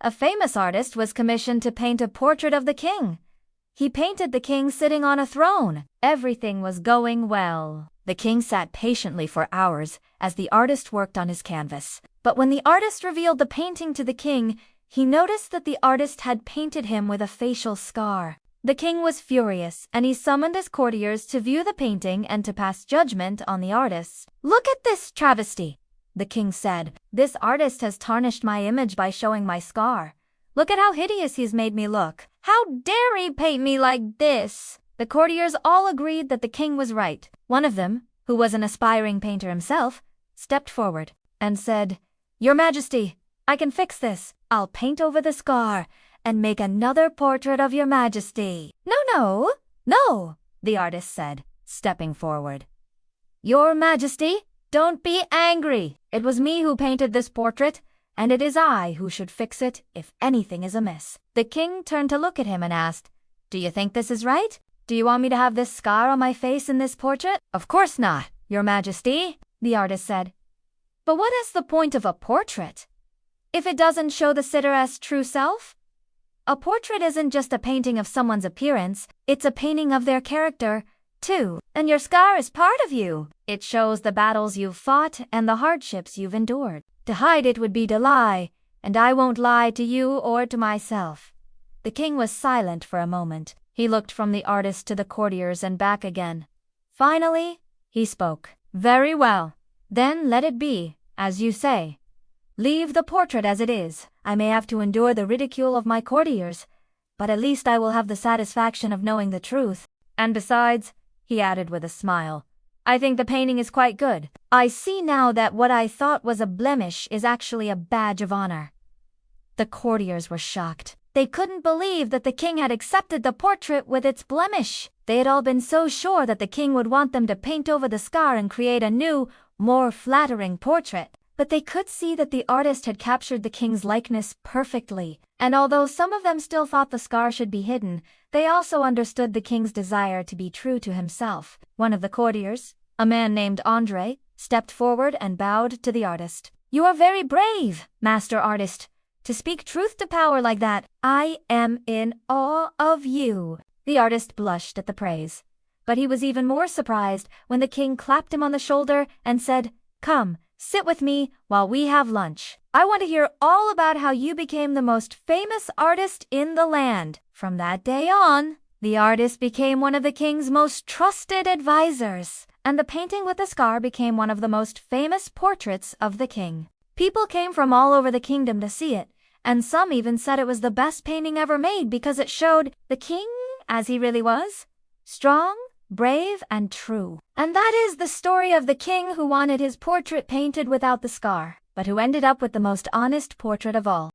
a famous artist was commissioned to paint a portrait of the king. He painted the king sitting on a throne. Everything was going well. The king sat patiently for hours as the artist worked on his canvas. But when the artist revealed the painting to the king, he noticed that the artist had painted him with a facial scar. The king was furious, and he summoned his courtiers to view the painting and to pass judgment on the artist. "Look at this travesty," the king said. "This artist has tarnished my image by showing my scar. Look at how hideous he's made me look. How dare he paint me like this?" The courtiers all agreed that the king was right. One of them, who was an aspiring painter himself, stepped forward and said, "Your Majesty, I can fix this. I'll paint over the scar and make another portrait of your Majesty." No, the artist said, stepping forward. "Your Majesty, don't be angry. It was me who painted this portrait, and it is I who should fix it if anything is amiss." The king turned to look at him and asked, "Do you think this is right? Do you want me to have this scar on my face in this portrait?" "Of course not, Your Majesty," the artist said. "But what is the point of a portrait if it doesn't show the sitter's true self? A portrait isn't just a painting of someone's appearance, it's a painting of their character, too. And your scar is part of you. It shows the battles you've fought and the hardships you've endured. To hide it would be to lie, and I won't lie to you or to myself." The king was silent for a moment. He looked from the artist to the courtiers and back again. Finally, he spoke. "Very well. Then let it be, as you say. Leave the portrait as it is. I may have to endure the ridicule of my courtiers, but at least I will have the satisfaction of knowing the truth. And besides," he added with a smile, "I think the painting is quite good. I see now that what I thought was a blemish is actually a badge of honor." The courtiers were shocked. They couldn't believe that the king had accepted the portrait with its blemish. They had all been so sure that the king would want them to paint over the scar and create a new, more flattering portrait. But they could see that the artist had captured the king's likeness perfectly, and although some of them still thought the scar should be hidden, they also understood the king's desire to be true to himself. One of the courtiers, a man named Andre, stepped forward and bowed to the artist. "You are very brave, Master Artist, to speak truth to power like that. I am in awe of you." The artist blushed at the praise, but he was even more surprised when the king clapped him on the shoulder and said, "Come, sit with me while we have lunch. I want to hear all about how you became the most famous artist in the land." From that day on, the artist became one of the king's most trusted advisors, and the painting with the scar became one of the most famous portraits of the king. People came from all over the kingdom to see it, and some even said it was the best painting ever made because it showed the king as he really was: strong, brave, and true. And that is the story of the king who wanted his portrait painted without the scar, but who ended up with the most honest portrait of all.